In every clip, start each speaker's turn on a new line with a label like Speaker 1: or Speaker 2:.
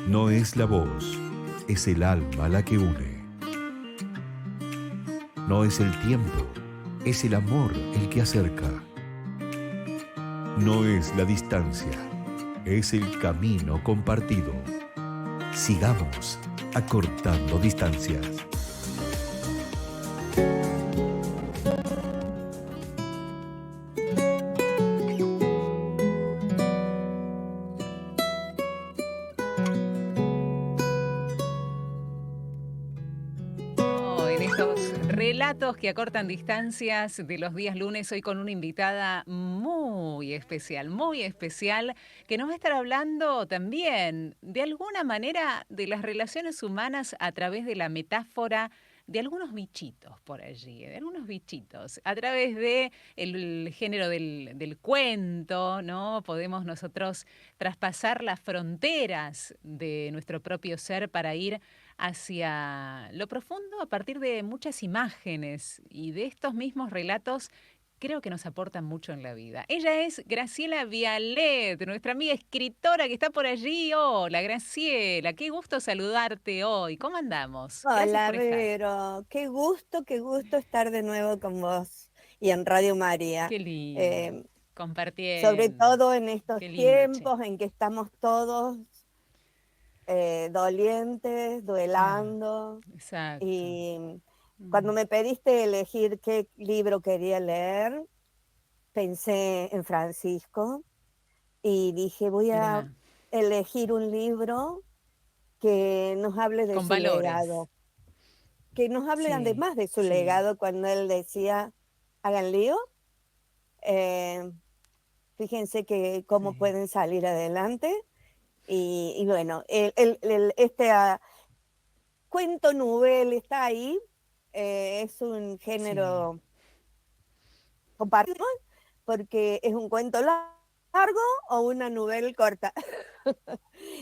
Speaker 1: No es la voz, es el alma la que une. No es el tiempo, es el amor el que acerca. No es la distancia, es el camino compartido. Sigamos acortando distancias.
Speaker 2: En estos relatos que acortan distancias de los días lunes, hoy con una invitada muy especial, que nos va a estar hablando también, de alguna manera, de las relaciones humanas a través de la metáfora de algunos bichitos por allí, de algunos bichitos, a través de el género del cuento, ¿no? Podemos nosotros traspasar las fronteras de nuestro propio ser para ir hacia lo profundo a partir de muchas imágenes y de estos mismos relatos creo que nos aportan mucho en la vida. Ella es Graciela Vialet, nuestra amiga escritora que está por allí. Hola, Graciela, qué gusto saludarte hoy. ¿Cómo andamos? Gracias
Speaker 3: Hola,
Speaker 2: por estar.
Speaker 3: Vero. Qué gusto estar de nuevo con vos y en Radio María.
Speaker 2: Qué lindo.
Speaker 3: Eh, Sobre
Speaker 2: Compartiendo.
Speaker 3: todo en estos
Speaker 2: Qué lindo, che.
Speaker 3: tiempos en que estamos todos dolientes,
Speaker 2: Ah,
Speaker 3: duelando.
Speaker 2: exacto.
Speaker 3: Y cuando
Speaker 2: Mm,
Speaker 3: me pediste elegir qué libro quería leer, pensé en Francisco y dije, voy a
Speaker 2: Mirá,
Speaker 3: elegir un libro que nos hable de
Speaker 2: con
Speaker 3: su
Speaker 2: valores.
Speaker 3: legado. Que nos hable
Speaker 2: Sí,
Speaker 3: además de su
Speaker 2: sí,
Speaker 3: legado cuando él decía, hagan lío, eh, fíjense que cómo
Speaker 2: sí.
Speaker 3: pueden salir adelante. Y bueno, cuento novel está ahí, es un
Speaker 2: Sí.
Speaker 3: género compartido, porque es un cuento largo o una novela corta,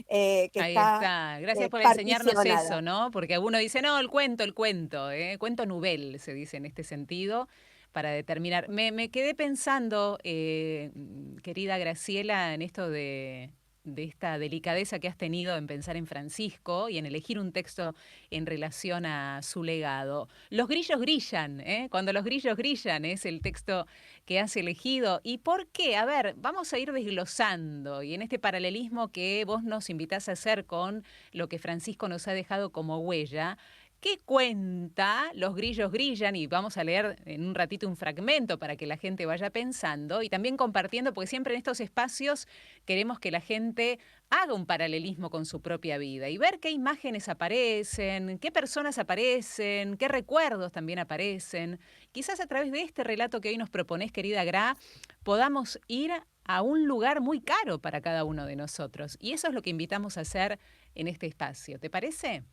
Speaker 3: que
Speaker 2: Ahí
Speaker 3: está
Speaker 2: está. Gracias por enseñarnos eso,
Speaker 3: particionada.
Speaker 2: ¿no? Porque uno dice, no, el cuento, ¿eh? Cuento novel, se dice en este sentido, para determinar. Me quedé pensando, querida Graciela, en esto de esta delicadeza que has tenido en pensar en Francisco y en elegir un texto en relación a su legado. Los grillos grillan, ¿eh? Cuando los grillos grillan es el texto que has elegido. ¿Y por qué? A ver, vamos a ir desglosando y en este paralelismo que vos nos invitás a hacer con lo que Francisco nos ha dejado como huella. ¿Qué cuenta Los grillos grillan? Y vamos a leer en un ratito un fragmento para que la gente vaya pensando y también compartiendo, porque siempre en estos espacios queremos que la gente haga un paralelismo con su propia vida y ver qué imágenes aparecen, qué personas aparecen, qué recuerdos también aparecen. Quizás a través de este relato que hoy nos proponés, querida Gra, podamos ir a un lugar muy caro para cada uno de nosotros. Y eso es lo que invitamos a hacer en este espacio. ¿Te parece?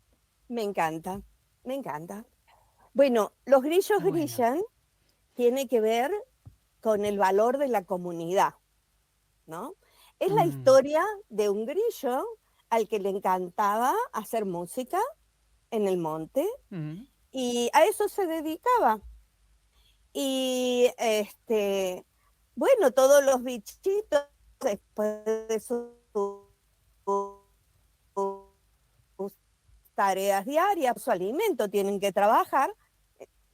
Speaker 3: Me encanta, me encanta. Bueno, los grillos
Speaker 2: Bueno.
Speaker 3: grillan tiene que ver con el valor de la comunidad, ¿no? Es la
Speaker 2: Mm,
Speaker 3: historia de un grillo al que le encantaba hacer música en el monte
Speaker 2: mm,
Speaker 3: y a eso se dedicaba. Y bueno, todos los bichitos después de sus tareas diarias, su alimento, tienen que trabajar,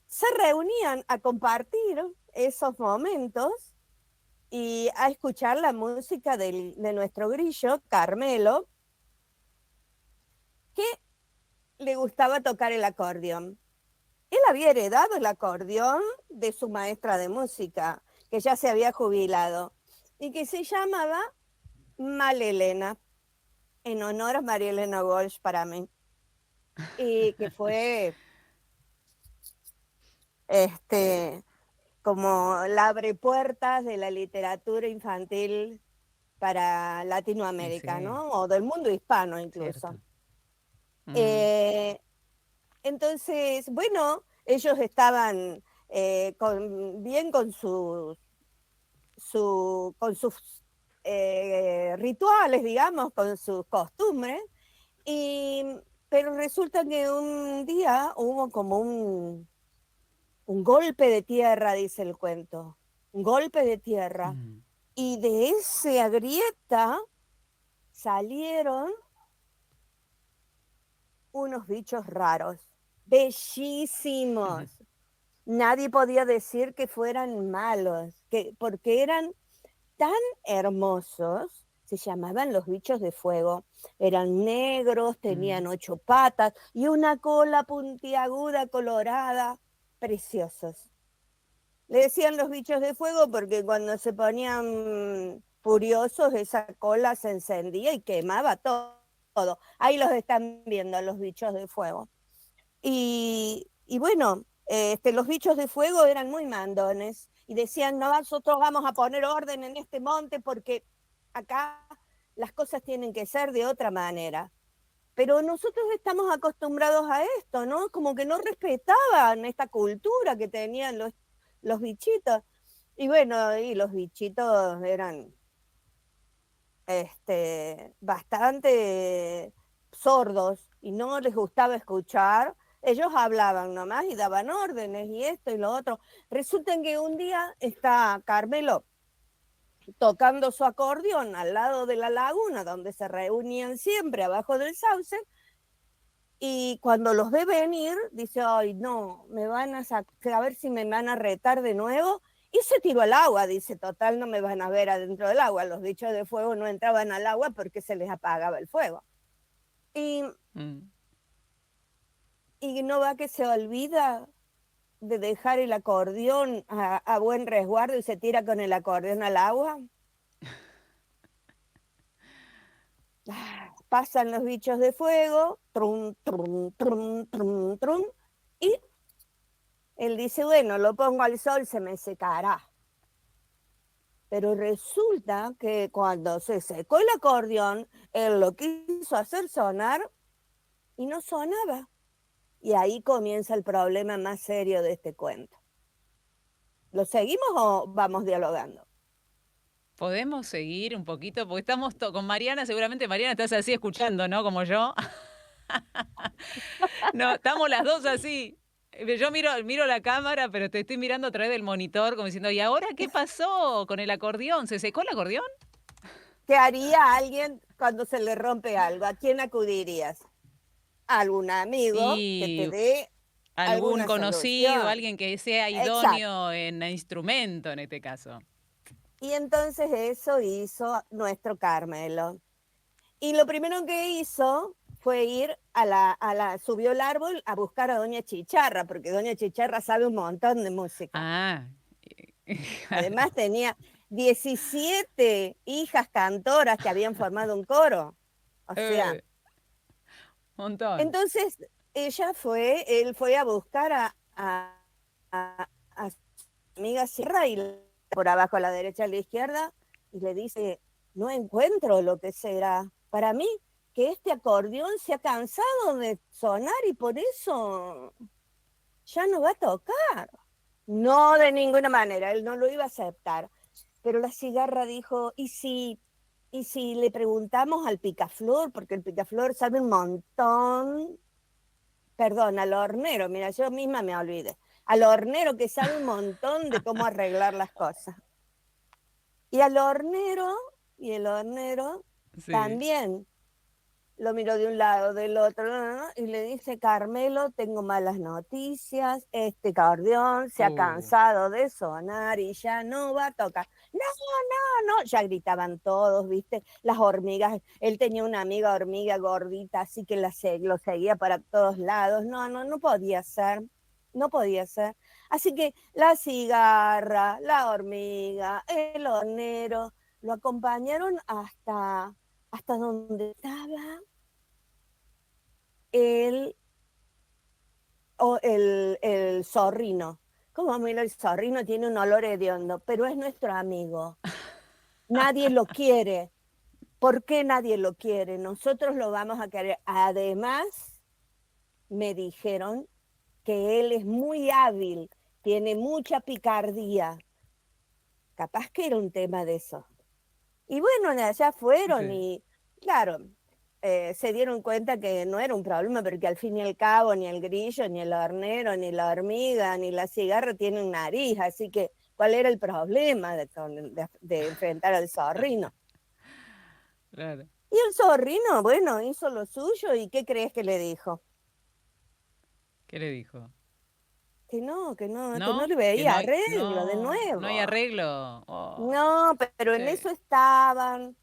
Speaker 3: se reunían a compartir esos momentos y a escuchar la música de nuestro grillo, Carmelo, que le gustaba tocar el acordeón. Él había heredado el acordeón de su maestra de música, que ya se había jubilado, y que se llamaba Malelena, en honor a María Elena Walsh para mí, y que fue este, como la abre puertas de la literatura infantil para Latinoamérica,
Speaker 2: sí,
Speaker 3: ¿no? O del mundo hispano incluso.
Speaker 2: cierto. Mm,
Speaker 3: Eh, entonces, bueno, ellos estaban bien con con sus rituales, digamos, con sus costumbres, y, pero resulta que un día hubo como un golpe de tierra, dice el cuento, un golpe de tierra,
Speaker 2: mm,
Speaker 3: y de esa grieta salieron unos bichos raros, bellísimos. Nadie podía decir que fueran malos, porque eran tan hermosos. Se llamaban los bichos de fuego. Eran negros, tenían 8 patas y una cola puntiaguda colorada. Preciosos. Le decían los bichos de fuego porque cuando se ponían furiosos esa cola se encendía y quemaba todo. Ahí los están viendo los bichos de fuego. Y bueno, los bichos de fuego eran muy mandones y decían, no, nosotros vamos a poner orden en este monte porque acá las cosas tienen que ser de otra manera. Pero nosotros estamos acostumbrados a esto, ¿no? Como que no respetaban esta cultura que tenían los bichitos. Y bueno, y los bichitos eran bastante sordos y no les gustaba escuchar. Ellos hablaban nomás y daban órdenes y esto y lo otro. Resulta que un día está Carmelo tocando su acordeón al lado de la laguna donde se reunían siempre abajo del sauce, y cuando los ve venir dice, ay no, me van a ver si me van a retar de nuevo, y se tiró al agua. Dice, total, no me van a ver adentro del agua. Los bichos de fuego no entraban al agua porque se les apagaba el fuego. Y no va que se olvida de dejar el acordeón a buen resguardo y se tira con el acordeón al agua. Pasan los bichos de fuego, trum, trum, trum, trum, trum, y él dice, bueno, lo pongo al sol, se me secará. Pero resulta que cuando se secó el acordeón, él lo quiso hacer sonar y no sonaba. Y ahí comienza el problema más serio de este cuento. ¿Lo seguimos o vamos dialogando?
Speaker 2: Podemos seguir un poquito, porque estamos con Mariana, seguramente Mariana estás así escuchando, ¿no? Como yo. No, estamos las dos así. Yo miro la cámara, pero te estoy mirando a través del monitor, como diciendo, ¿y ahora qué pasó con el acordeón? ¿Se secó el acordeón?
Speaker 3: ¿Qué haría alguien cuando se le rompe algo? ¿A quién acudirías? ¿A algún amigo que te
Speaker 2: Y
Speaker 3: dé
Speaker 2: algún
Speaker 3: alguna
Speaker 2: conocido,
Speaker 3: solución?
Speaker 2: alguien que sea
Speaker 3: Exacto.
Speaker 2: idóneo en instrumento en este caso.
Speaker 3: Y entonces eso hizo nuestro Carmelo. Y lo primero que hizo fue ir subió el árbol a buscar a Doña Chicharra, porque Doña Chicharra sabe un montón de música.
Speaker 2: Ah,
Speaker 3: Además tenía 17 hijas cantoras que habían formado un coro. O sea,
Speaker 2: montón.
Speaker 3: entonces él fue a buscar a su amiga Sierra y por abajo a la derecha a la izquierda y le dice, no encuentro lo que será. Para mí que este acordeón se ha cansado de sonar y por eso ya no va a tocar. No, de ninguna manera, él no lo iba a aceptar. Pero la cigarra dijo, ¿y si le preguntamos al picaflor? Porque el picaflor sabe un montón. Perdón, al hornero, mira, yo misma me olvidé. Al hornero que sabe un montón de cómo arreglar las cosas. Y el hornero
Speaker 2: Sí.
Speaker 3: también lo miró de un lado, del otro, y le dice, Carmelo, tengo malas noticias, este acordeón se ha cansado de sonar y ya no va a tocar. No, no, no, ya gritaban todos, ¿viste? Las hormigas, él tenía una amiga hormiga gordita, así que lo seguía para todos lados. No, no, no podía ser, no podía ser. Así que la cigarra, la hormiga, el hornero, lo acompañaron hasta donde estaba el zorrino. Como mira, el zorrino tiene un olor hediondo, pero es nuestro amigo. Nadie lo quiere. ¿Por qué nadie lo quiere? Nosotros lo vamos a querer. Además, me dijeron que él es muy hábil, tiene mucha picardía. Capaz que era un tema de eso. Y bueno, allá fueron y, claro, se dieron cuenta que no era un problema, porque al fin y al cabo ni el grillo, ni el hornero, ni la hormiga, ni la cigarra tienen nariz, así que ¿cuál era el problema de enfrentar al zorrino?
Speaker 2: Claro.
Speaker 3: Y el zorrino, bueno, hizo lo suyo y ¿qué crees que le dijo?
Speaker 2: ¿Qué le dijo?
Speaker 3: Que no
Speaker 2: ¿No?
Speaker 3: le
Speaker 2: Que
Speaker 3: veía
Speaker 2: no,
Speaker 3: arreglo de
Speaker 2: no hay
Speaker 3: nuevo.
Speaker 2: arreglo. Oh,
Speaker 3: No, pero en
Speaker 2: sí.
Speaker 3: eso estaban,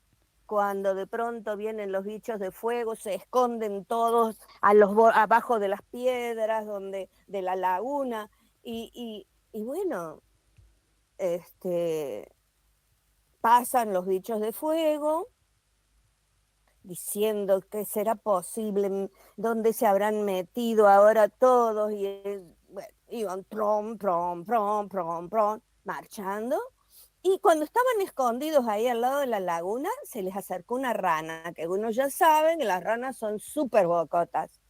Speaker 3: cuando de pronto vienen los bichos de fuego, se esconden todos abajo de las piedras de la laguna, y bueno, este, pasan los bichos de fuego, diciendo que será posible, dónde se habrán metido ahora todos, bueno, iban prom, prom, prom, prom, prom, marchando. Y cuando estaban escondidos ahí al lado de la laguna, se les acercó una rana, que uno ya saben que las ranas son súper bocotas.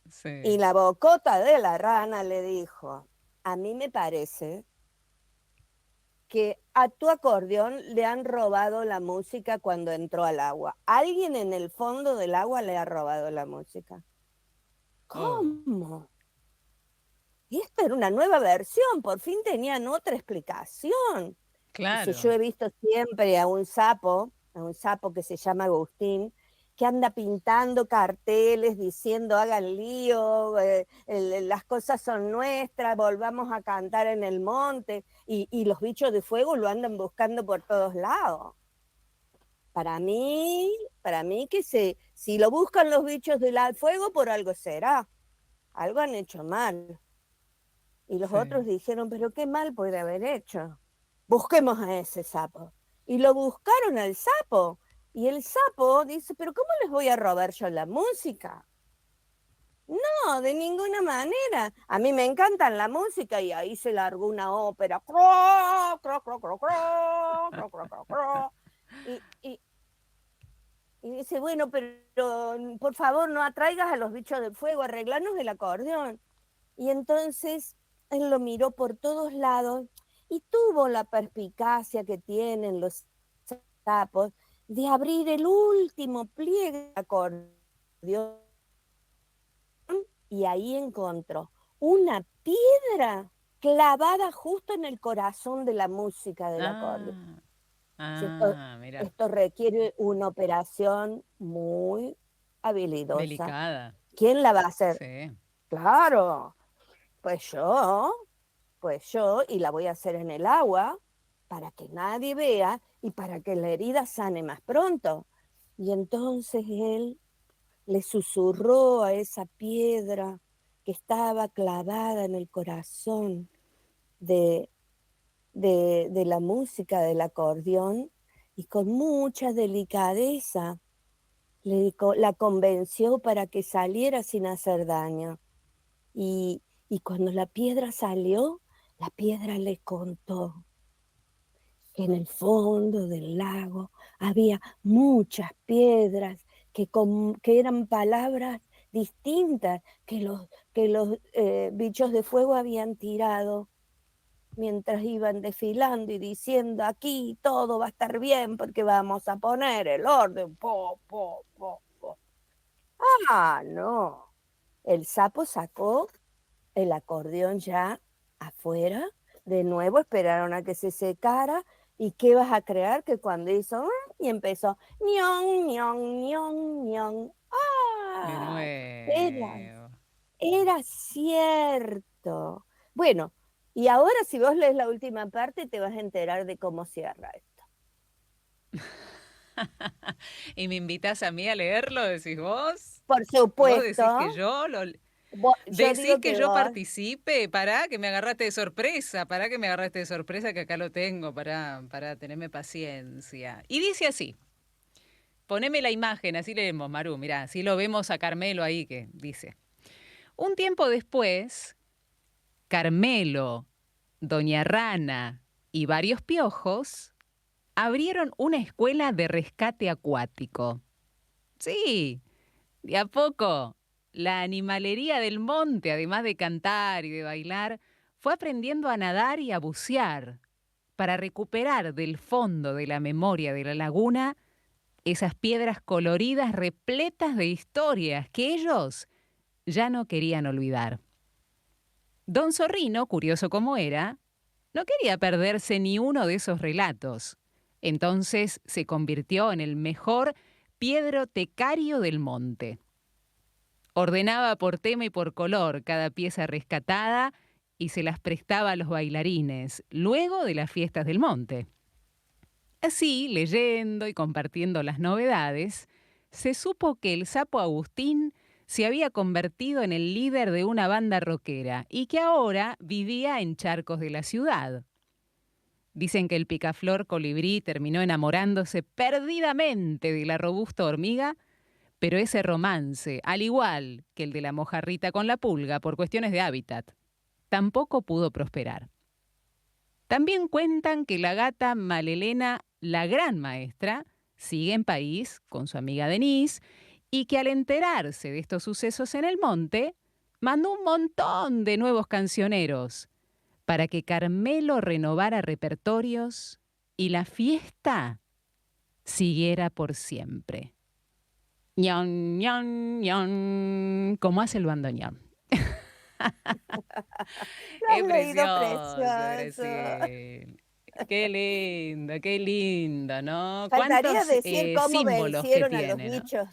Speaker 3: Y
Speaker 2: Sí.
Speaker 3: la bocota de la rana le dijo, a mí me parece que a tu acordeón le han robado la música cuando entró al agua. Alguien en el fondo del agua le ha robado la música.
Speaker 2: Oh,
Speaker 3: ¿Cómo? Y esta era una nueva versión, por fin tenían otra explicación. Dice, yo
Speaker 2: claro.
Speaker 3: he visto siempre a un sapo que se llama Agustín, que anda pintando carteles diciendo hagan lío, las cosas son nuestras, volvamos a cantar en el monte, y los bichos de fuego lo andan buscando por todos lados. Para mí, para mí que si lo buscan los bichos del fuego, por algo será, algo han hecho mal. Y los
Speaker 2: Sí.
Speaker 3: otros dijeron, pero qué mal puede haber hecho. Busquemos a ese sapo. Y lo buscaron al sapo. Y el sapo dice, pero ¿cómo les voy a robar yo la música? No, de ninguna manera. A mí me encantan la música y ahí se largó una ópera. Cro, cro, cro, cro, cro, cro, cro, cro, cro. Y, y, y dice, bueno, pero por favor no atraigas a los bichos de fuego, arreglanos el acordeón. Y entonces él lo miró por todos lados y tuvo la perspicacia que tienen los sapos de abrir el último pliegue del acordeón, y ahí encontró una piedra clavada justo en el corazón de la música del acordeón.
Speaker 2: Ah,
Speaker 3: Esto,
Speaker 2: mira,
Speaker 3: esto requiere una operación muy habilidosa.
Speaker 2: delicada.
Speaker 3: ¿Quién la va a hacer?
Speaker 2: Sí.
Speaker 3: Claro, pues yo, y la voy a hacer en el agua para que nadie vea y para que la herida sane más pronto. Y entonces él le susurró a esa piedra que estaba clavada en el corazón de, de la música del acordeón, y con mucha delicadeza la convenció para que saliera sin hacer daño. Y, y cuando la piedra salió, la piedra le contó que en el fondo del lago había muchas piedras que eran palabras distintas que los bichos de fuego habían tirado mientras iban desfilando y diciendo, aquí todo va a estar bien porque vamos a poner el orden. Po, po, po, po. Ah, no. El sapo sacó el acordeón ya afuera, de nuevo esperaron a que se secara, y ¿qué vas a creer? Que cuando hizo y empezó ñon, ñon, ñon, ñon,
Speaker 2: De
Speaker 3: ¡ah! Era,
Speaker 2: nuevo.
Speaker 3: era cierto. Bueno, y ahora si vos lees la última parte te vas a enterar de cómo cierra esto.
Speaker 2: ¿Y me invitas a mí a leerlo, decís vos?
Speaker 3: Por
Speaker 2: ¿Vos decís que
Speaker 3: supuesto,
Speaker 2: yo
Speaker 3: yo
Speaker 2: decís
Speaker 3: digo
Speaker 2: que
Speaker 3: que
Speaker 2: yo
Speaker 3: vos,
Speaker 2: participe? Pará, que me agarraste de sorpresa, pará que me agarraste de sorpresa, que acá lo tengo, para tenerme paciencia. Y dice así, poneme la imagen, así leemos, Maru, mirá, así lo vemos a Carmelo ahí que dice. Un tiempo después, Carmelo, Doña Rana y varios piojos abrieron una escuela de rescate acuático. Sí, de a poco, la animalería del monte, además de cantar y de bailar, fue aprendiendo a nadar y a bucear para recuperar del fondo de la memoria de la laguna esas piedras coloridas repletas de historias que ellos ya no querían olvidar. Don Zorrino, curioso como era, no quería perderse ni uno de esos relatos. Entonces se convirtió en el mejor Piedro Tecario del Monte. Ordenaba por tema y por color cada pieza rescatada y se las prestaba a los bailarines, luego de las fiestas del monte. Así, leyendo y compartiendo las novedades, se supo que el Sapo Agustín se había convertido en el líder de una banda rockera y que ahora vivía en charcos de la ciudad. Dicen que el picaflor colibrí terminó enamorándose perdidamente de la robusta hormiga, pero ese romance, al igual que el de la mojarrita con la pulga por cuestiones de hábitat, tampoco pudo prosperar. También cuentan que la gata Malelena, la gran maestra, sigue en París con su amiga Denise y que al enterarse de estos sucesos en el monte, mandó un montón de nuevos cancioneros para que Carmelo renovara repertorios y la fiesta siguiera por siempre. Ñon, ñon, ñon, como hace el bandoneón.
Speaker 3: Lo has
Speaker 2: Es
Speaker 3: leído
Speaker 2: precioso,
Speaker 3: precioso.
Speaker 2: Graciela. Qué lindo, ¿no?
Speaker 3: Faltaría
Speaker 2: ¿Cuántos
Speaker 3: decir cómo
Speaker 2: símbolos que
Speaker 3: vencieron a los
Speaker 2: tiene, no?
Speaker 3: bichos.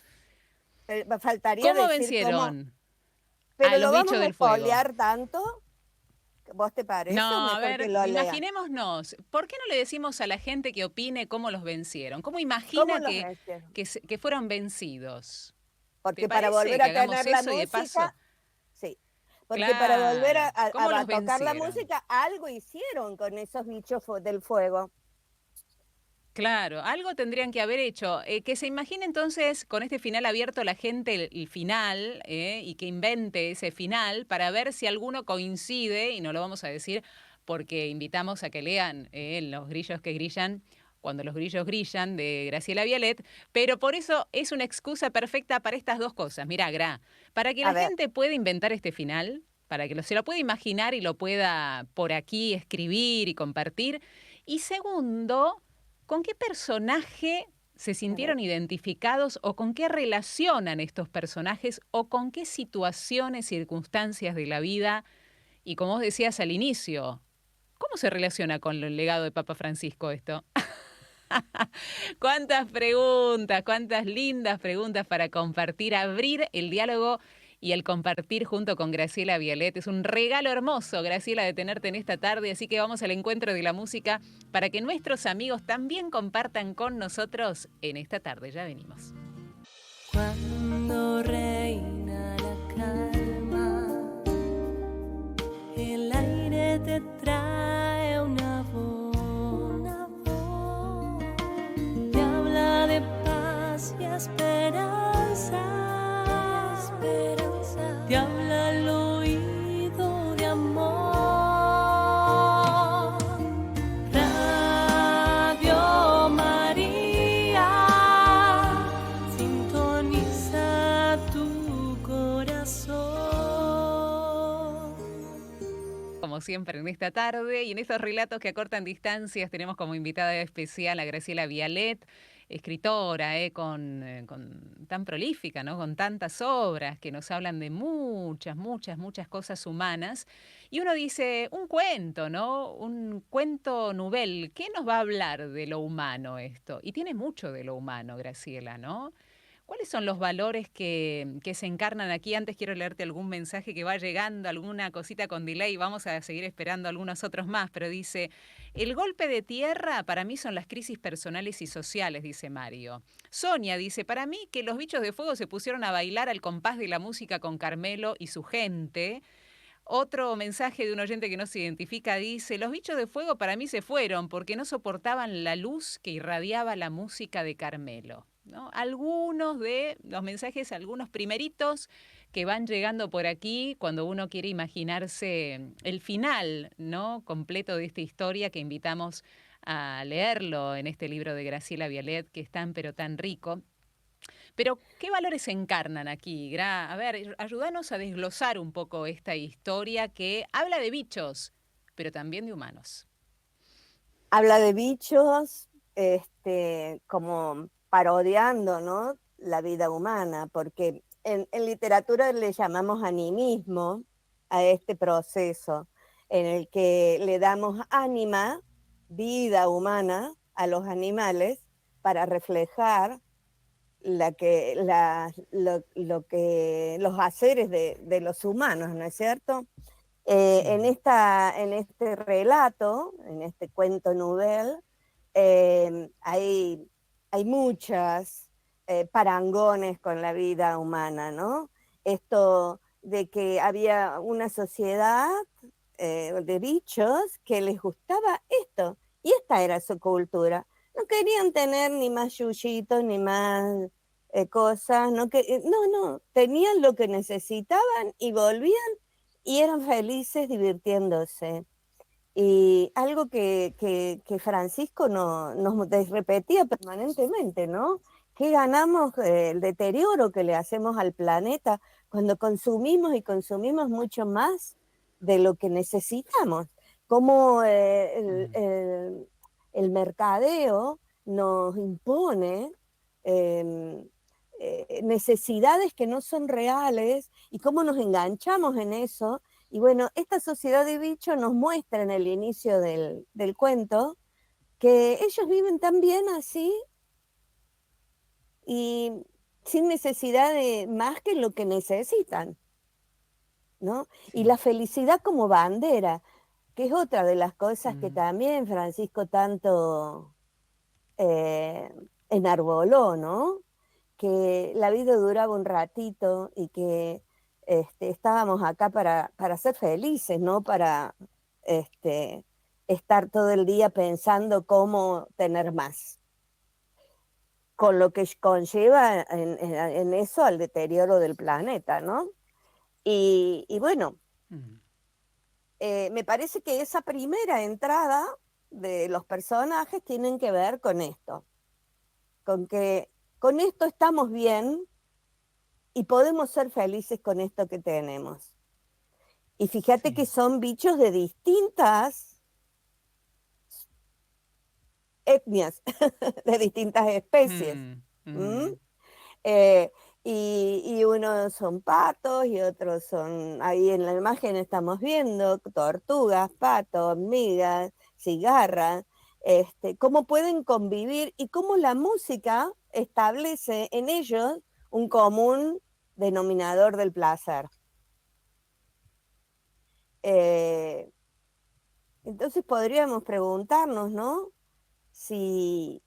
Speaker 3: Faltaría
Speaker 2: ¿Cómo
Speaker 3: decir cómo.
Speaker 2: vencieron a
Speaker 3: Pero
Speaker 2: los
Speaker 3: lo
Speaker 2: bichos
Speaker 3: vamos a
Speaker 2: del fuego?
Speaker 3: espolear tanto. ¿Vos te parece o
Speaker 2: No, a
Speaker 3: mejor que
Speaker 2: ver,
Speaker 3: lo lea?
Speaker 2: imaginémonos, ¿por qué no le decimos a la gente que opine cómo los vencieron? ¿Cómo
Speaker 3: ¿Cómo
Speaker 2: imagina
Speaker 3: los vencieron?
Speaker 2: que fueron vencidos? ¿Te
Speaker 3: Porque para
Speaker 2: parece
Speaker 3: volver
Speaker 2: que
Speaker 3: a
Speaker 2: hagamos
Speaker 3: tener la
Speaker 2: eso y de paso?
Speaker 3: música, sí. Porque para volver
Speaker 2: Claro, ¿cómo
Speaker 3: a
Speaker 2: los
Speaker 3: tocar la
Speaker 2: vencieron?
Speaker 3: música, algo hicieron con esos bichos del fuego.
Speaker 2: Claro, algo tendrían que haber hecho. Que se imagine entonces con este final abierto la gente el final y que invente ese final para ver si alguno coincide, y no lo vamos a decir porque invitamos a que lean Los grillos que grillan, cuando los grillos grillan, de Graciela Vialet, pero por eso es una excusa perfecta para estas dos cosas. Mirá, Gra, para que
Speaker 3: A
Speaker 2: la
Speaker 3: ver,
Speaker 2: gente pueda inventar este final, para que se lo pueda imaginar y lo pueda por aquí escribir y compartir. Y segundo, ¿con qué personaje se
Speaker 3: a ver.
Speaker 2: sintieron identificados o con qué relacionan estos personajes o con qué situaciones, circunstancias de la vida? Y como vos decías al inicio, ¿cómo se relaciona con el legado de Papa Francisco esto? Cuántas preguntas, cuántas lindas preguntas para compartir, abrir el diálogo y el compartir junto con Graciela Vialet. Es un regalo hermoso, Graciela, de tenerte en esta tarde, así que vamos al encuentro de la música para que nuestros amigos también compartan con nosotros en esta tarde. Ya venimos.
Speaker 4: Cuando reina la calma, el aire te trae una voz, te habla de paz y esperanza, te habla al oído de amor. Radio María, sintoniza tu corazón.
Speaker 2: Como siempre en esta tarde y en estos relatos que acortan distancias tenemos como invitada especial a Graciela Vialet, escritora con tan prolífica, ¿no? Con tantas obras que nos hablan de muchas, muchas, muchas cosas humanas. Y uno dice, un cuento, ¿no? Un cuento novel. ¿Qué nos va a hablar de lo humano esto? Y tiene mucho de lo humano, Graciela, ¿no? ¿Cuáles son los valores que se encarnan aquí? Antes quiero leerte algún mensaje que va llegando, alguna cosita con delay, vamos a seguir esperando algunos otros más, pero dice, el golpe de tierra para mí son las crisis personales y sociales, dice Mario. Sonia dice, para mí que los bichos de fuego se pusieron a bailar al compás de la música con Carmelo y su gente. Otro mensaje de un oyente que no se identifica dice, los bichos de fuego para mí se fueron porque no soportaban la luz que irradiaba la música de Carmelo, ¿no? Algunos de los mensajes, algunos primeritos que van llegando por aquí cuando uno quiere imaginarse el final, ¿no? Completo de esta historia que invitamos a leerlo en este libro de Graciela Vialet, que es tan pero tan rico. Pero, ¿qué valores se encarnan aquí, Gra? A ver, ayúdanos a desglosar un poco esta historia que habla de bichos, pero también de humanos.
Speaker 3: Habla de bichos, como parodiando, ¿no? La vida humana, porque en literatura le llamamos animismo a este proceso en el que le damos ánima, vida humana a los animales para reflejar lo que los haceres de los humanos, ¿no es cierto? En
Speaker 2: Mm,
Speaker 3: este relato, en este cuento novel, hay muchas parangones con la vida humana, ¿no? Esto de que había una sociedad de bichos que les gustaba esto, y esta era su cultura. No querían tener ni más yuyitos, ni más cosas, no, tenían lo que necesitaban y volvían y eran felices divirtiéndose. Y algo que Francisco nos repetía permanentemente, ¿no? ¿Qué ganamos el deterioro que le hacemos al planeta cuando consumimos y consumimos mucho más de lo que necesitamos? Cómo
Speaker 2: mm,
Speaker 3: el mercadeo nos impone eh, necesidades que no son reales y cómo nos enganchamos en eso. Y bueno, esta sociedad de bichos nos muestra en el inicio del cuento que ellos viven tan bien así y sin necesidad de más que lo que necesitan, ¿no? Y
Speaker 2: sí.
Speaker 3: la felicidad como bandera, que es otra de las cosas que
Speaker 2: Mm,
Speaker 3: también Francisco tanto eh, enarboló, ¿no? Que la vida duraba un ratito y que estábamos acá para ser felices, no para este, estar todo el día pensando cómo tener más, con lo que conlleva en eso al deterioro del planeta, ¿no? Y bueno,
Speaker 2: mm,
Speaker 3: me parece que esa primera entrada de los personajes tienen que ver con esto, con que con esto estamos bien y podemos ser felices con esto que tenemos. Y fíjate que
Speaker 2: sí.
Speaker 3: son bichos de distintas etnias, de distintas especies.
Speaker 2: Mm,
Speaker 3: ¿Mm?
Speaker 2: mm,
Speaker 3: Eh, y unos son patos y otros son, ahí en la imagen estamos viendo tortugas, patos, hormigas, cigarras, cómo pueden convivir y cómo la música establece en ellos un común denominador del placer. Eh, entonces podríamos preguntarnos, ¿no? Si,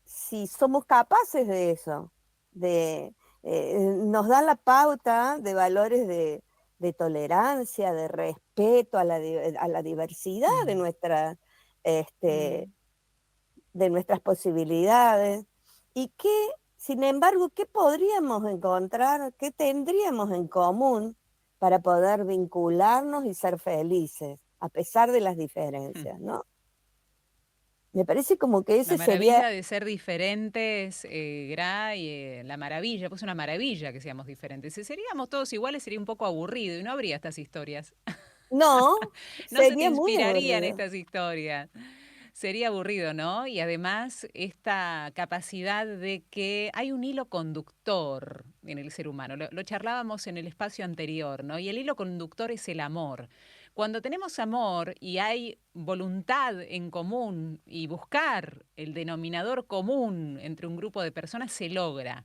Speaker 3: si somos capaces de eso, de, nos da la pauta de valores de tolerancia, de respeto a la diversidad
Speaker 2: mm,
Speaker 3: este,
Speaker 2: mm.
Speaker 3: de nuestras posibilidades. Y que, sin embargo, ¿qué podríamos encontrar, qué tendríamos en común para poder vincularnos y ser felices, a pesar de las
Speaker 2: Mm.
Speaker 3: diferencias, ¿no? Me parece como que
Speaker 2: La
Speaker 3: ese sería.
Speaker 2: maravilla de ser diferentes, Gra, y la maravilla, pues una maravilla que seamos diferentes. Si seríamos todos iguales sería un poco aburrido y no habría estas historias.
Speaker 3: No,
Speaker 2: No se te
Speaker 3: sería muy
Speaker 2: inspirarían
Speaker 3: aburrido.
Speaker 2: estas historias. Sería aburrido, ¿no? Y además esta capacidad de que hay un hilo conductor en el ser humano. Lo charlábamos en el espacio anterior, ¿no? Y el hilo conductor es el amor. Cuando tenemos amor y hay voluntad en común y buscar el denominador común entre un grupo de personas, se logra.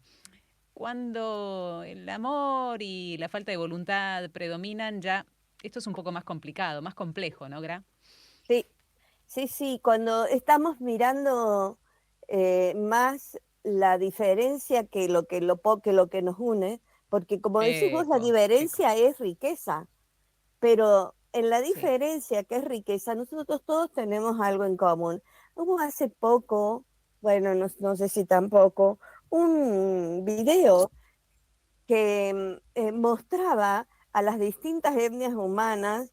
Speaker 2: Cuando el amor y la falta de voluntad predominan, ya esto es un poco más complicado, más complejo, ¿no, Gra?
Speaker 3: Sí, sí, sí, cuando estamos mirando más la diferencia que lo que nos une, porque como decís vos, la
Speaker 2: Eco, eco.
Speaker 3: diferencia es riqueza, pero en la
Speaker 2: Sí.
Speaker 3: diferencia que es riqueza, nosotros todos tenemos algo en común. Hubo hace poco, bueno, no sé si tampoco, un video que mostraba a las distintas etnias humanas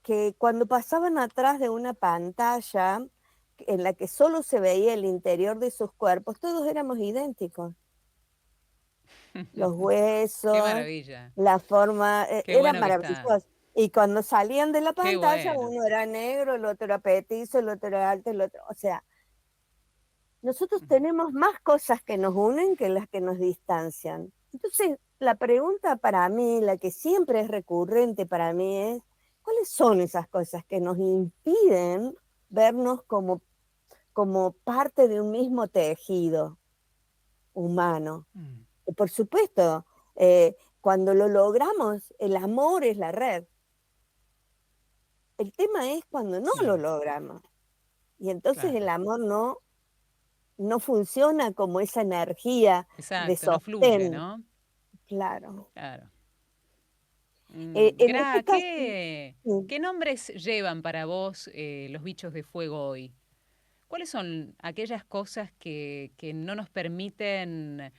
Speaker 3: que cuando pasaban atrás de una pantalla en la que solo se veía el interior de sus cuerpos, todos éramos idénticos. Los
Speaker 2: Qué
Speaker 3: huesos,
Speaker 2: maravilla.
Speaker 3: la forma,
Speaker 2: Qué
Speaker 3: era
Speaker 2: bueno que está.
Speaker 3: maravilloso. Y cuando salían de la
Speaker 2: Qué
Speaker 3: pantalla,
Speaker 2: bueno.
Speaker 3: uno era negro, el otro era petizo, el otro era alto, el otro, o sea, nosotros tenemos más cosas que nos unen que las que nos distancian. Entonces, la pregunta para mí, la que siempre es recurrente para mí es, ¿cuáles son esas cosas que nos impiden vernos como parte de un mismo tejido? humano.
Speaker 2: Mm,
Speaker 3: Y por supuesto, cuando lo logramos, el amor es la red. El tema es cuando no lo
Speaker 2: sí,
Speaker 3: logramos. Y entonces el
Speaker 2: claro.
Speaker 3: amor no funciona como esa energía de
Speaker 2: Exacto, no fluye,
Speaker 3: sostén,
Speaker 2: ¿no?
Speaker 3: claro.
Speaker 2: Claro.
Speaker 3: En este caso, sí.
Speaker 2: ¿Qué nombres llevan para vos los bichos de fuego hoy? ¿Cuáles son aquellas cosas que no nos permiten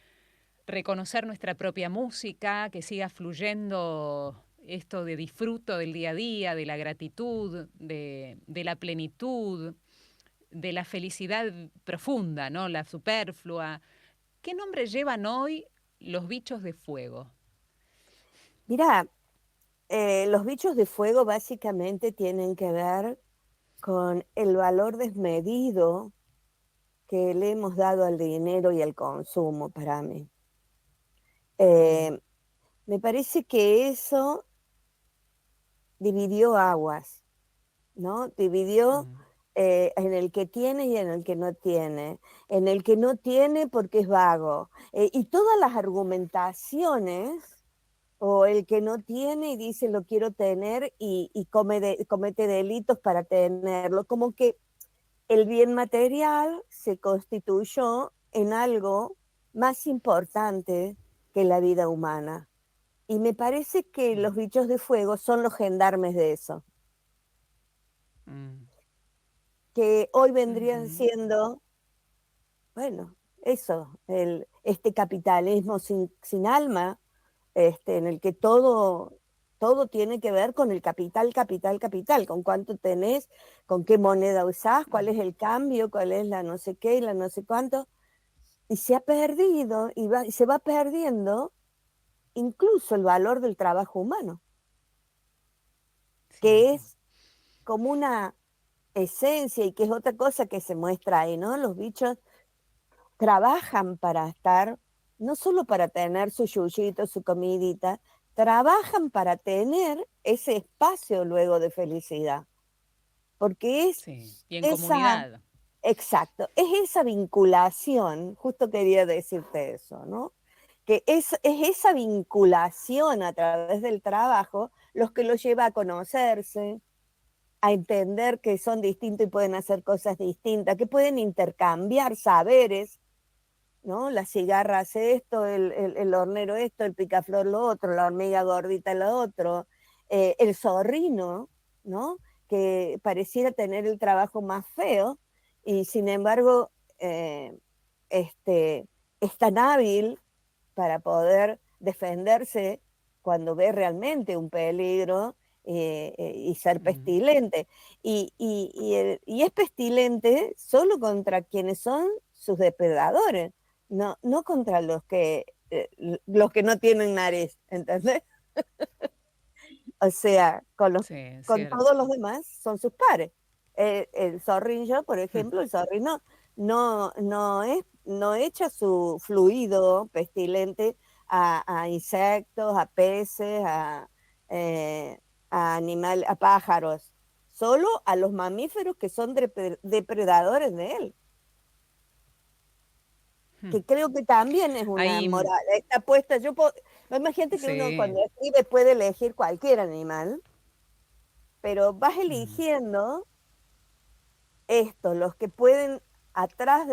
Speaker 2: reconocer nuestra propia música, que siga fluyendo esto de disfruto del día a día, de la gratitud, de la plenitud, de la felicidad profunda, ¿no? La superflua? ¿Qué nombre llevan hoy los bichos de fuego?
Speaker 3: Mirá, los bichos de fuego básicamente tienen que ver con el valor desmedido que le hemos dado al dinero y al consumo para mí.
Speaker 2: Mm,
Speaker 3: Eh, Me parece que eso dividió aguas, ¿no? Dividió
Speaker 2: mm,
Speaker 3: en el que tiene y en el que no tiene. En el que no tiene porque es vago. Y todas las argumentaciones, o el que no tiene y dice lo quiero tener y comete delitos para tenerlo, como que el bien material se constituyó en algo más importante que la vida humana. Y me parece que
Speaker 2: mm,
Speaker 3: los bichos de fuego son los gendarmes de eso,
Speaker 2: mm,
Speaker 3: que hoy vendrían
Speaker 2: ujú,
Speaker 3: siendo, bueno, eso, este capitalismo sin alma, en el que todo tiene que ver con el capital, capital, capital, con cuánto tenés, con qué moneda usás, cuál
Speaker 2: mm,
Speaker 3: es el cambio, cuál es la no sé qué y la no sé cuánto, y se ha perdido y se va perdiendo incluso el valor del trabajo humano, que
Speaker 2: cierto.
Speaker 3: es como una esencia y que es otra cosa que se muestra ahí, ¿no? Los bichos trabajan para estar, no solo para tener su yuyito, su comidita, trabajan para tener ese espacio luego de felicidad, porque es
Speaker 2: Sí, y en
Speaker 3: esa,
Speaker 2: comunidad.
Speaker 3: exacto, es esa vinculación, justo quería decirte eso, ¿no? Que es esa vinculación a través del trabajo los que los lleva a conocerse, a entender que son distintos y pueden hacer cosas distintas, que pueden intercambiar saberes, ¿no? La cigarra hace esto, el hornero esto, el picaflor lo otro, la hormiga gordita lo otro, el zorrino, ¿no? Que pareciera tener el trabajo más feo y sin embargo eh, este, es tan hábil para poder defenderse cuando ve realmente un peligro y ser
Speaker 2: Mm,
Speaker 3: pestilente. Y es pestilente solo contra quienes son sus depredadores, no contra los que no tienen nariz, ¿entendés? O sea,
Speaker 2: sí, es
Speaker 3: con
Speaker 2: cierto.
Speaker 3: todos los demás son sus pares. El zorrillo, por
Speaker 2: Mm,
Speaker 3: ejemplo, el zorrino no echa su fluido pestilente a insectos, a peces, eh, a pájaros, solo a los mamíferos que son depredadores de él,
Speaker 2: mm.
Speaker 3: que creo que también es una
Speaker 2: Ahí,
Speaker 3: moral. Está puesta, imagínate que uno
Speaker 2: sí.
Speaker 3: cuando escribe puede elegir cualquier animal, pero vas
Speaker 2: Mm,
Speaker 3: eligiendo esto, los que pueden atrás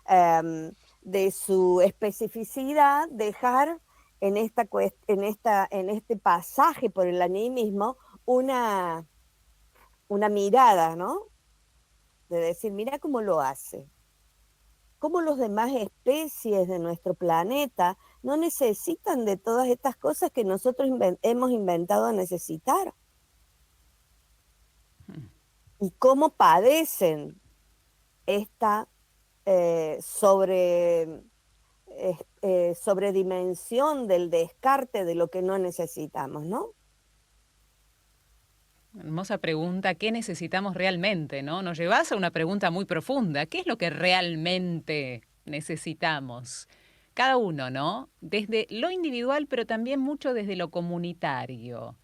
Speaker 3: em, de su especificidad dejar en este pasaje por el animismo una, una mirada, ¿no? De decir, mira cómo lo hace, cómo los demás especies de nuestro planeta no necesitan de todas estas cosas que nosotros hemos inventado necesitar
Speaker 2: mm.
Speaker 3: y cómo padecen esta sobre, sobredimensión del descarte de lo que no necesitamos, ¿no?
Speaker 2: Hermosa pregunta, ¿qué necesitamos realmente, no? Nos llevas a una pregunta muy profunda. ¿Qué es lo que realmente necesitamos? Cada uno, ¿no? Desde lo individual, pero también mucho desde lo comunitario.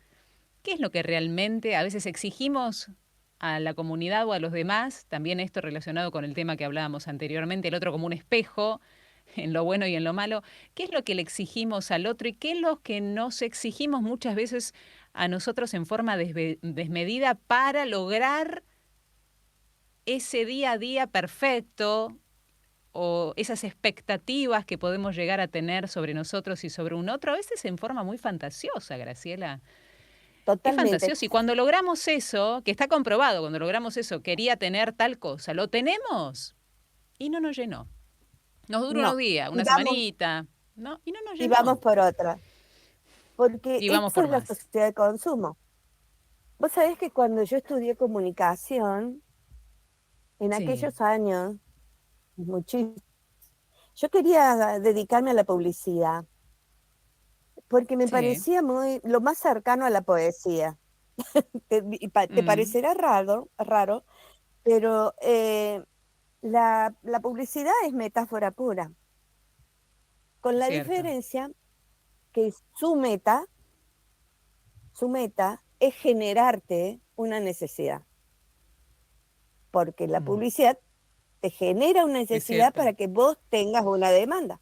Speaker 2: ¿Qué es lo que realmente a veces exigimos a la comunidad o a los demás, también esto relacionado con el tema que hablábamos anteriormente, el otro como un espejo, en lo bueno y en lo malo, ¿qué es lo que le exigimos al otro y qué es lo que nos exigimos muchas veces a nosotros en forma desmedida para lograr ese día a día perfecto o esas expectativas que podemos llegar a tener sobre nosotros y sobre un otro, a veces en forma muy fantasiosa, Graciela? Es
Speaker 3: Totalmente.
Speaker 2: fantasioso y cuando logramos eso, que está comprobado, cuando logramos eso, quería tener tal cosa, lo tenemos y no nos llenó. Nos dura unos
Speaker 3: No.
Speaker 2: días,
Speaker 3: Y
Speaker 2: una
Speaker 3: vamos,
Speaker 2: semanita, ¿no? Y no nos
Speaker 3: y vamos
Speaker 2: llenó.
Speaker 3: por otra. Porque
Speaker 2: Y vamos
Speaker 3: esto
Speaker 2: por
Speaker 3: es la
Speaker 2: más.
Speaker 3: sociedad de consumo. Vos sabés que cuando yo estudié comunicación, en
Speaker 2: Sí,
Speaker 3: aquellos años, muchísimo, yo quería dedicarme a la publicidad, porque me
Speaker 2: sí.
Speaker 3: parecía muy, lo más cercano a la poesía. Te
Speaker 2: Mm,
Speaker 3: parecerá raro, pero la publicidad es metáfora pura, con
Speaker 2: es
Speaker 3: la
Speaker 2: cierto.
Speaker 3: diferencia que su meta es generarte una necesidad, porque la
Speaker 2: Mm,
Speaker 3: publicidad te genera una
Speaker 2: es
Speaker 3: necesidad
Speaker 2: cierto.
Speaker 3: para que vos tengas una demanda.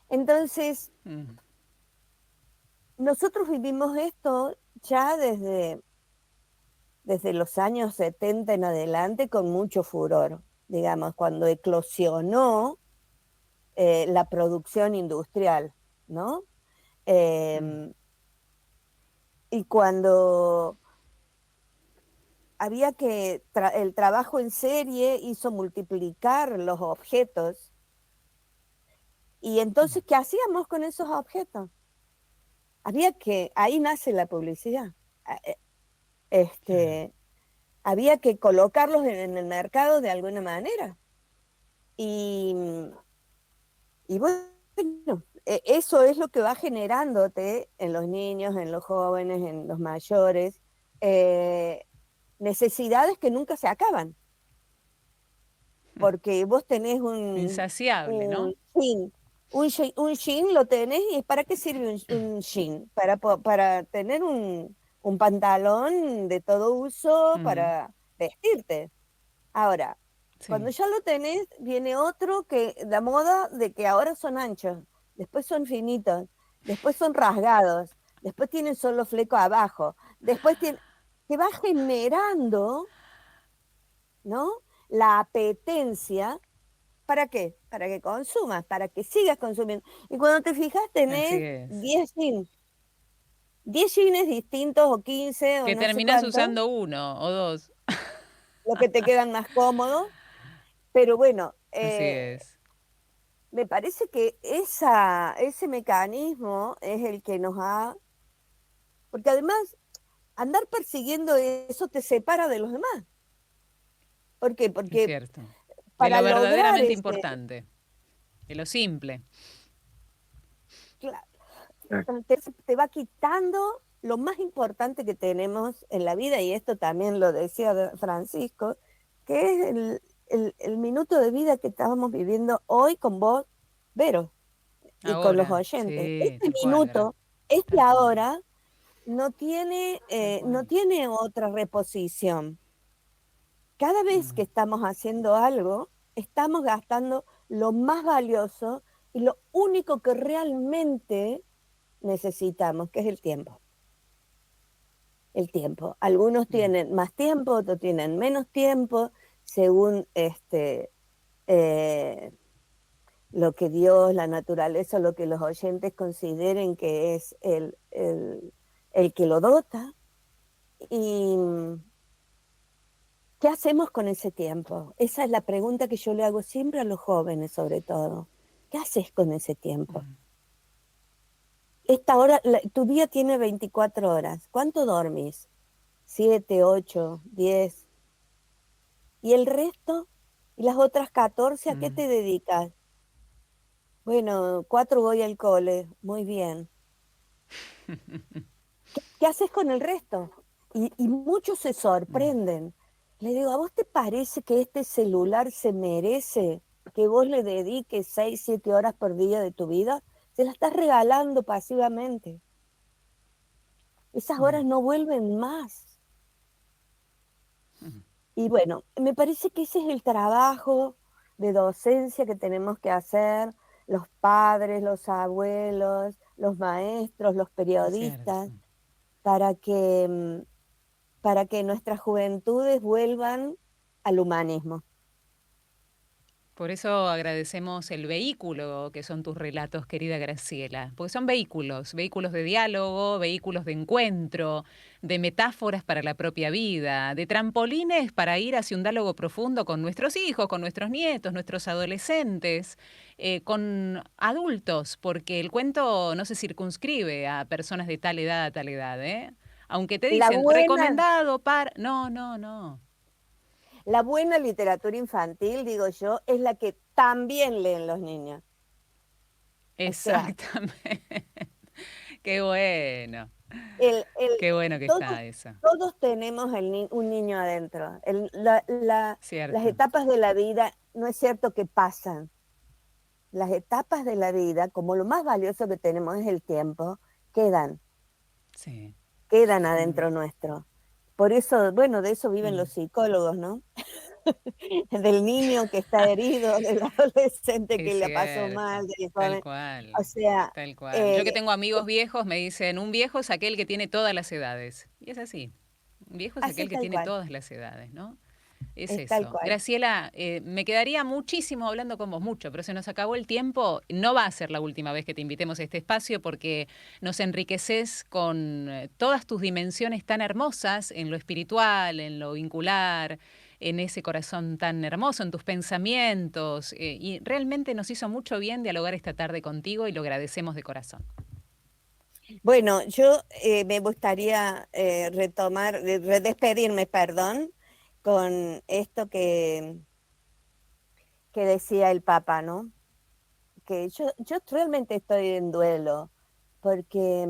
Speaker 3: Entonces,
Speaker 2: Mm,
Speaker 3: nosotros vivimos esto ya desde los años 70 en adelante con mucho furor, digamos, cuando eclosionó la producción industrial, ¿no?
Speaker 2: mm,
Speaker 3: Eh, y cuando había que, el trabajo en serie hizo multiplicar los objetos. Y
Speaker 2: mm,
Speaker 3: entonces, ¿qué hacíamos con esos objetos? Ahí nace la publicidad. Ah,
Speaker 2: claro.
Speaker 3: Este, había que colocarlos en el mercado de alguna manera. Y, y bueno, eso es lo que va generándote en los niños, en los jóvenes, en los mayores, eh, necesidades que nunca se acaban, porque vos tenés
Speaker 2: Insaciable,
Speaker 3: un
Speaker 2: ¿no?
Speaker 3: jean, un jean lo tenés y ¿para qué sirve un jean? Para tener un pantalón de todo uso
Speaker 2: Mm,
Speaker 3: para vestirte. Ahora, cuando
Speaker 2: sí.
Speaker 3: ya lo tenés, viene otro que la moda de que ahora son anchos, después son finitos, después son rasgados, después tienen solo fleco abajo, después tiene, que va generando, ¿no? La apetencia. ¿Para qué? Para que consumas, para que sigas consumiendo. Y cuando te fijas,
Speaker 2: Así
Speaker 3: tenés
Speaker 2: es.
Speaker 3: 10 jeans, 10 jeans distintos o 15 o
Speaker 2: Que
Speaker 3: no sé
Speaker 2: terminás
Speaker 3: cuántos,
Speaker 2: usando uno o dos.
Speaker 3: los que te quedan más cómodos. Pero bueno,
Speaker 2: Así es.
Speaker 3: me parece que ese mecanismo es el que nos ha... Porque además, andar persiguiendo eso te separa de los demás. ¿Por qué?
Speaker 2: Es
Speaker 3: Porque
Speaker 2: cierto. De
Speaker 3: para
Speaker 2: lo
Speaker 3: lograr
Speaker 2: verdaderamente
Speaker 3: ese...
Speaker 2: importante. De lo simple.
Speaker 3: te va quitando lo más importante que tenemos en la vida, y esto también lo decía Francisco, que es el minuto de vida que estábamos viviendo hoy con vos, Vero, y con los
Speaker 2: Ahora.
Speaker 3: oyentes.
Speaker 2: Sí,
Speaker 3: Este
Speaker 2: tal cual,
Speaker 3: minuto,
Speaker 2: tal cual.
Speaker 3: ahora,
Speaker 2: Tal
Speaker 3: no
Speaker 2: cual.
Speaker 3: tiene otra reposición. Cada vez que
Speaker 2: Mm,
Speaker 3: estamos haciendo algo, estamos gastando lo más valioso y lo único que realmente necesitamos, que es el tiempo. El tiempo. Algunos
Speaker 2: mm,
Speaker 3: tienen más tiempo, otros tienen menos tiempo, según eh, lo que Dios, la naturaleza, lo que los oyentes consideren que es el que lo dota. ¿Y qué hacemos con ese tiempo? Esa es la pregunta que yo le hago siempre a los jóvenes, sobre todo. ¿Qué haces con ese tiempo?
Speaker 2: mm.
Speaker 3: Esta hora, tu día tiene 24 horas. ¿Cuánto dormís? 7, 8, 10. ¿Y el resto? ¿Y las otras 14 a qué
Speaker 2: Mm.
Speaker 3: te dedicas? Bueno, 4 voy al cole. Muy bien. ¿Qué haces con el resto? Y muchos se
Speaker 2: Mm.
Speaker 3: sorprenden. Le digo, ¿a vos te parece que este celular se merece que vos le dediques 6, 7 horas por día de tu vida? Se la estás regalando pasivamente. Esas
Speaker 2: Mm.
Speaker 3: horas no vuelven más. Y bueno, me parece que ese es el trabajo de docencia que tenemos que hacer los padres, los abuelos, los maestros, los
Speaker 2: Es cierto.
Speaker 3: periodistas, para que, para que nuestras juventudes vuelvan al humanismo.
Speaker 2: Por eso agradecemos el vehículo que son tus relatos, querida Graciela, porque son vehículos, vehículos de diálogo, vehículos de encuentro, de metáforas para la propia vida, de trampolines para ir hacia un diálogo profundo con nuestros hijos, con nuestros nietos, nuestros adolescentes, con adultos, porque el cuento no se circunscribe a personas de tal edad a tal edad, ¿eh? Aunque te
Speaker 3: La
Speaker 2: dicen
Speaker 3: buena,
Speaker 2: recomendado para... No, no, no.
Speaker 3: la buena literatura infantil, digo yo, es la que también leen los niños. O sea,
Speaker 2: Exactamente. Qué bueno,
Speaker 3: el, el,
Speaker 2: qué bueno que
Speaker 3: todos,
Speaker 2: está eso.
Speaker 3: todos tenemos un niño adentro. Las
Speaker 2: Cierto,
Speaker 3: etapas de la vida, no es cierto que pasan. Las etapas de la vida, como lo más valioso que tenemos es el tiempo, quedan,
Speaker 2: sí.
Speaker 3: quedan
Speaker 2: Mm,
Speaker 3: adentro nuestro. Por eso, bueno, de eso viven
Speaker 2: mm.
Speaker 3: los psicólogos, ¿no? Del niño que está herido, del adolescente que
Speaker 2: Es
Speaker 3: la pasó
Speaker 2: cierto,
Speaker 3: mal, del
Speaker 2: tal
Speaker 3: joven.
Speaker 2: cual,
Speaker 3: O sea,
Speaker 2: tal cual. Yo que
Speaker 3: eh,
Speaker 2: tengo amigos viejos me dicen, un viejo es aquel que tiene todas las edades. Y es así, un viejo es
Speaker 3: así
Speaker 2: aquel que
Speaker 3: tal
Speaker 2: tiene
Speaker 3: cual,
Speaker 2: todas las edades, ¿no? Es
Speaker 3: es tal
Speaker 2: eso.
Speaker 3: cual.
Speaker 2: Graciela, me quedaría muchísimo hablando con vos, mucho, pero se nos acabó el tiempo. No va a ser la última vez que te invitemos a este espacio porque nos enriqueces con todas tus dimensiones tan hermosas en lo espiritual, en lo vincular, en ese corazón tan hermoso, en tus pensamientos. Y realmente nos hizo mucho bien dialogar esta tarde contigo y lo agradecemos de corazón.
Speaker 3: Bueno, yo me gustaría retomar, despedirme, perdón, con esto que decía el Papa, ¿no? Que yo realmente estoy en duelo, porque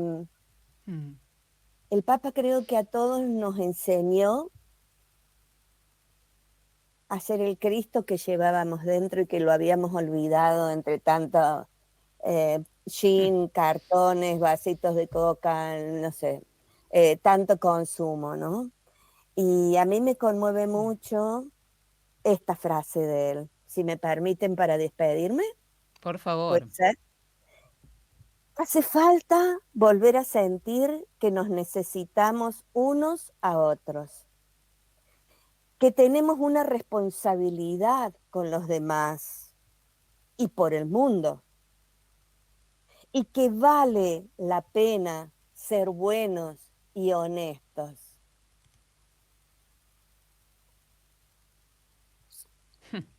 Speaker 2: Mm,
Speaker 3: el Papa creo que a todos nos enseñó a ser el Cristo que llevábamos dentro y que lo habíamos olvidado entre tanto
Speaker 2: mm,
Speaker 3: gin, cartones, vasitos de coca, no sé, tanto consumo, ¿no? Y a mí me conmueve
Speaker 2: mm.
Speaker 3: mucho esta frase de él. Si me permiten para despedirme,
Speaker 2: Por
Speaker 3: puede
Speaker 2: favor.
Speaker 3: ser. Hace falta volver a sentir que nos necesitamos unos a otros, que tenemos una responsabilidad con los demás y por el mundo, y que vale la pena ser buenos y honestos.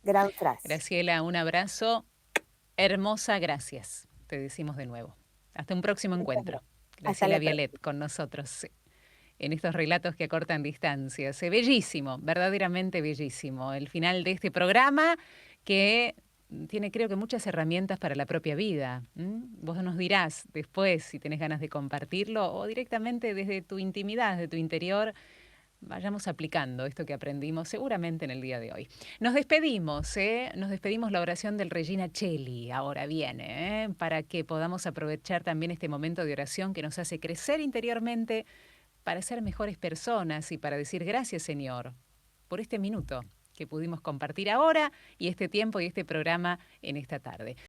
Speaker 3: Gran frase.
Speaker 2: Graciela, un abrazo. Hermosa, gracias. Te decimos de nuevo. Hasta un próximo
Speaker 3: Muchas
Speaker 2: encuentro.
Speaker 3: gracias. Hasta
Speaker 2: Graciela
Speaker 3: la
Speaker 2: Vialet
Speaker 3: próxima.
Speaker 2: con nosotros en estos relatos que acortan distancias. Bellísimo, verdaderamente bellísimo. El final de este programa que tiene creo que muchas herramientas para la propia vida. Vos nos dirás después si tenés ganas de compartirlo o directamente desde tu intimidad, desde tu interior, vayamos aplicando esto que aprendimos seguramente en el día de hoy. Nos despedimos, ¿eh? Nos despedimos la oración del Regina Cheli, ahora viene, ¿eh? Para que podamos aprovechar también este momento de oración que nos hace crecer interiormente para ser mejores personas y para decir gracias, Señor, por este minuto que pudimos compartir ahora y este tiempo y este programa en esta tarde.